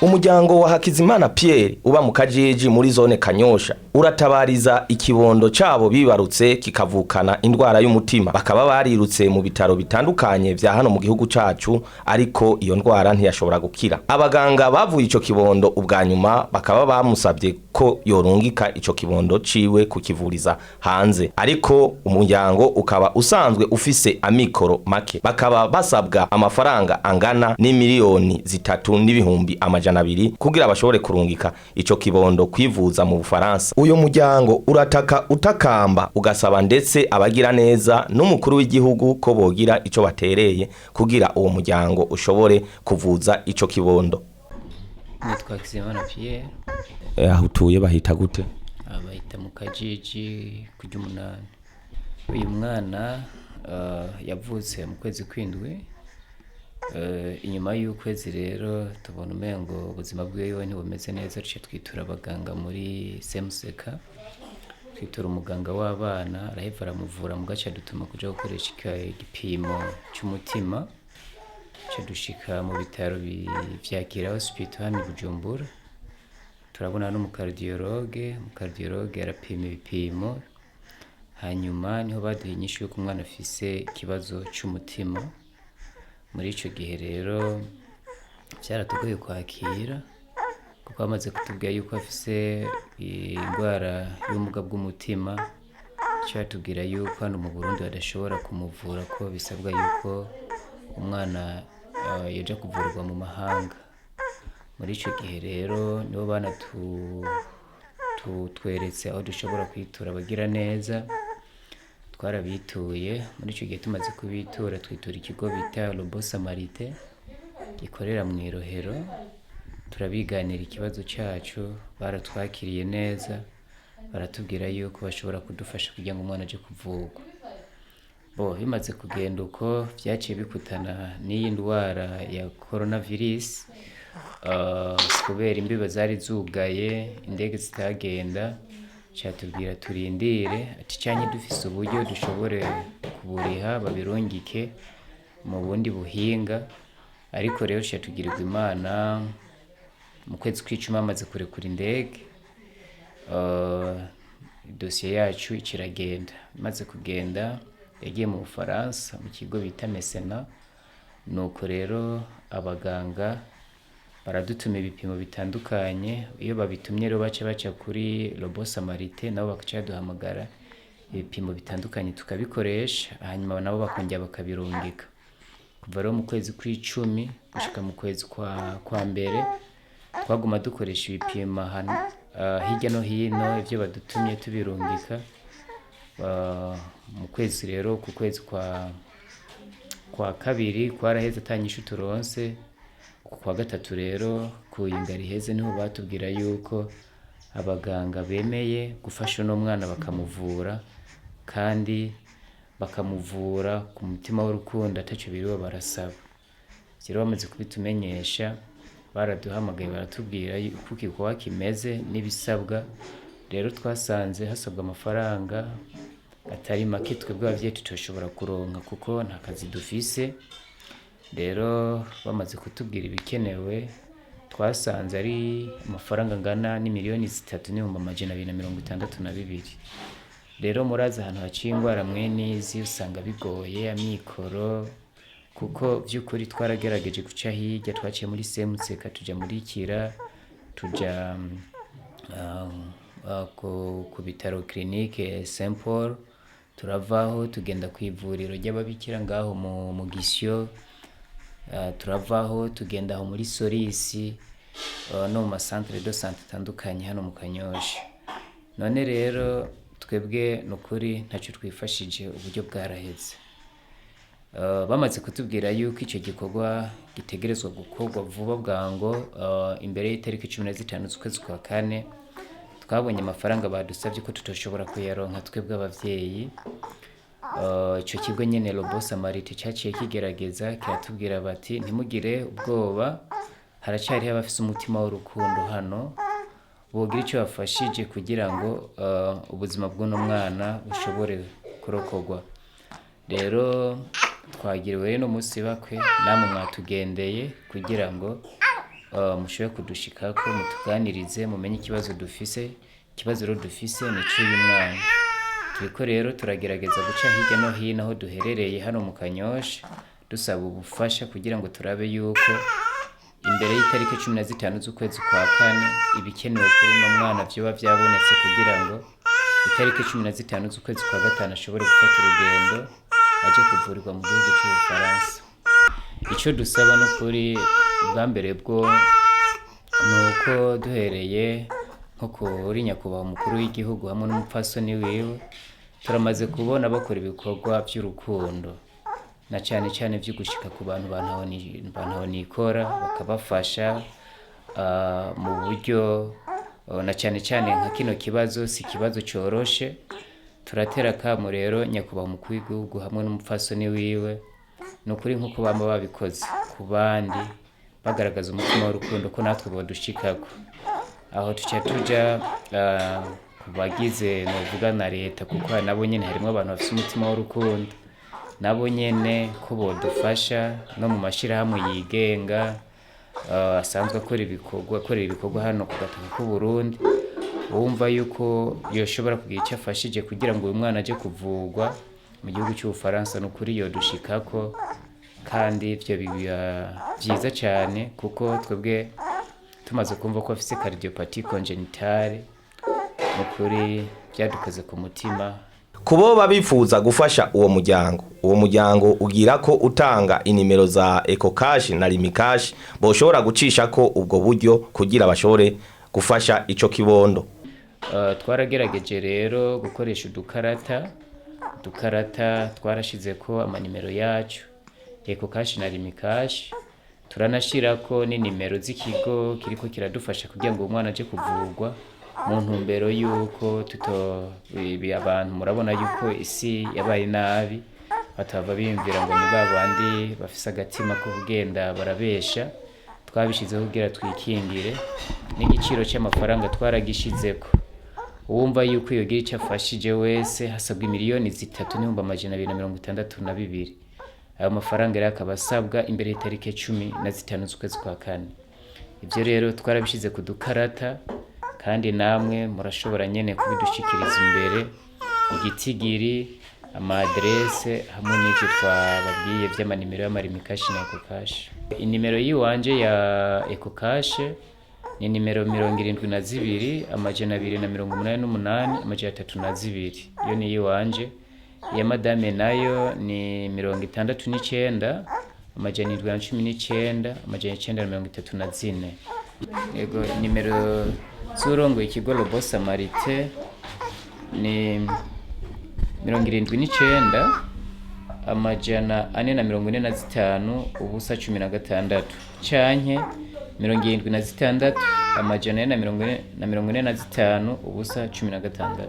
Umuryango wa HAKIZIMANA Pierre uba mu Kajiji muri zone Kanyosha uratabariza ikibondo cabo bibarutse kikavukana indwara y'umutima. Bakaba barirutse mu bitaro bitandukanye vya hano mu gihugu cacu, ariko iyo ndwara ntiyashobora gukira. Abaganga bavuye ico kibondo ubwa nyuma bakaba bamusabye ko yorungika ico kibondo ciwe kukivuriza hanze, ariko umuryango ukaba usanzwe ufise amikoro make. Bakaba basabwa amafaranga angana n'imiliyoni 3,200,000 kugira bashobore kurungika ico kibondo kwivuza mu Bufaransa. Uyo muryango urataka utakamba ugasaba ndetse abagira neza n'umukuru w'igihugu ko bogira ico batereye kugira uwo muryango ushobore kuvuza ico kibondo. Nitwa HAKIZIMANA Pierre. Aho utuye bahita gute? Bahita mu Kajiji ku Jumunani. Uyu mwana yavutse mu kwezi kw'indwi. Inyuma y'ukwezi rero tubona umengo ubuzima bwiwe ntibumeze neza, duce twitura abaganga muri semuseka, twitura umuganga w'abana araheva aramuvura mu gace dutuma kuja gukoresha igipimo cy'umutima, cyo dushika mu bitaro vyakira hospital hano Bujumbura. Turabona n'umukardiologe arapima ibipimo, hanyuma niho baduha inyishu yuko umwana afise ikibazo cy'umutima. Muri ico gihe rero byaratugoye kwakira kuko bamaze kutubwira yuko afise indwara y'ubumuga bw'umutima, cyatubwira yuko hano mu Burundi badashobora kumuvura, ko bisabwa yuko umwana yaja kuvurirwa mu mahanga. Muri ico gihe rero nibo bana tweretse aho dushobora kwitura abagira neza. Twarabituye. Muri ico gihe tumaze kubitura twitura ikigo bita ubufasha gikorera mu Irohero, turabiganira ikibazo cyacu, baratwakiriye neza, baratubwira yuko bashobora kudufasha kugira ngo umwana aje kuvurwa. Bimaze kugenda uko vyaciye bikutana n'iyi ndwara ya coronavirus, kubera imbibe zari zugaye, indege zitagenda, cyatubwira turindire ati cyanye dufise uburyo dushobore kuburiha babirungike mu bundi buhinga. Ariko rero cyatugirirwa Imana mu kwezi kw'icumi amaze kurekura indege, dosiye yacu ikiragenda. Imaze kugenda yagiye mu Bufaransa mu kigo bita Mesena. Nuko rero abaganga baradutuma ibipimo bitandukanye. Iyo babitumye rero baca kuri ubufasha nabo bakaca duhamagara ibipimo bitandukanye tukabikoresha, hanyuma nabo bakongera bakabirungika. Kuva rero mu kwezi kw'icumi gushika mu kwezi kwa mbere twaguma dukoresha ibipimo hirya no hino ivyo badutumye tubirungika. Mu kwezi rero ku kwezi kwa kabiri kwaraheze atanyishu turonse. Kwa gatatu rero kuyinga riheze niho batubwira yuko abaganga bemeye gufasha no mwana bakamuvura, kandi bakamuvura ku mutima w'urukundo ataco biriwe barasaba. Rero bamaze kubitumenyesha baraduhamagaye baratubwira uko igikorwa kimeze n'ibisabwa. Rero twasanze hasabwa amafaranga atari make twebwe abavyeyi tutoshobora kuronka kuko nta kazi dufise. Rero bamaze kutubwira ibikenewe twasanze ari amafaranga angana n'imiliyoni 3,262,000. Rero muraza ahantu haciye ingwara mwene izi usanga bigoye amikoro, kuko vy'ukuri twaragerageje guca hirya, twaciye muri semuseka tuja muri Kira, tuja ku bitaro clinique Saint Paul, turavaho tugenda kwivuriro ry'ababikira ngaho mu Gisyo, turavaho tugenda aho muri Solisi no mu masantere de santé atandukanye hano mu Kanyosha. None rero twebwe nukuri ntacyo twifashije, uburyo bwaraheze. Bamaze kutubwira yuko icyo gikorwa gitegerezwa gukorwa vuba bwango, imbere y'itariki 15 z'ukwezi kwa kane. Twabonye amafaranga badusabye ko tutoshobora kuyaronka twebwe abavyeyi. Ico kigo nyene ubufasha cyaciye kigerageza kiratubwira bati ntimugire ubwoba, haracyari abafise umutima w'urukundo hano, bogira icyo bafashije kugira ngo ubuzima bw'uno mwana bushobore kurokorwa. Rero twagiriwe no musi bakwe namwe mwatugendeye kugira ngo mushobore kudushikako mutuganirize mumenye ikibazo dufise. Ikibazo rero dufise ni cy'uyu mwana. Turiko rero turagerageza guca hirya no hino aho duherereye hano mu Kanyosha dusaba ubufasha kugira ngo turabe yuko imbere y'itariki 15 z'ukwezi kwa kane ibikenewe kuri uno mwana vyoba vyabonetse kugira ngo itariki 15 z'ukwezi kwa gatanu ashobore gufata urugendo aje kuvurirwa mu gihugu cy'Ubufaransa. Ico dusaba n'ukuri bwa mbere bwo nuko duhereye nko kuri nyakubahwa umukuru w'igihugu hamwe n'umupfasoni wiwe turamaze kubona bakora ibikorwa by'urukundo na cyane cyane byo gushika ku bantu bantaho nikora bakabafasha mu buryo na cyane cyane nka kino kibazo si kibazo cyoroshe. Turatera kamo rero nyakubahwa umukuru w'igihugu hamwe n'umupfasoni wiwe nukuri nkuko bamba babikoze ku bandi bagaragaza umutima w'urukundo ko natwe bodushikako aho tuja kubagize novuga na leta kuko nabo nyene harimo abantu bafite umutima w'urukundo nabo nyene ko bodufasha no mu mashirahamwe yigenga asanzwe akora ibikorwa hano ku gataka k'u Burundi wumva yuko yoshobora kugira icyo afashije kugira ngo uyu mwana aje kuvugwa mu gihugu cy'Ubufaransa n'ukuri yodushikako kandi ivyo biba vyiza cyane kuko twebwe tumaze kumva ko afise cardiopathie congénitale n'ukuri byadukoze ku mutima. Kubo babifuza gufasha uwo muryango ugira ko utanga inimero za EcoCash na Limikash boshobora gucisha ko ubwo buryo kugira bashobore gufasha ico kibondo. Twaragerageje rero gukoresha udukarata twarashize ko amanimero yacu EcoCash na Limikash turanashirako n'inimero z'ikigo kiriko kiradufasha kugira ngo umwana aje kuvurwa mu ntumbero yuko abantu murabona yuko isi yabaye nabi batava biyumvira ngo ni babandi bafise agatima ko kugenda barabesha. Twabishizeho kugira twikingire n'igiciro cy'amafaranga twaragishizeko uwumva yuko yogira icyo afashije wese hasabwa miliyoni 3,262. Ayo mafaranga rero akaba asabwa imbere y'itariki 15 z'ukwezi kwa kane. Ibyo rero twarabishize ku dukarata kandi namwe murashobora nyene kubidushikiriza imbere igitigiri amadresse hamwe n'icyo twababwiye by'amanimero y'Limikash na EcoCash. Inimero yiwanje ya EcoCash ni nimero 72,288,302. Iyo ni yiwanje. Ya madame nayo ni 69,719,934. Yego nimero z'urongo ikigo Robo Samarite ni 79,445 ubusa 16 canke 76,445 ubusa 16.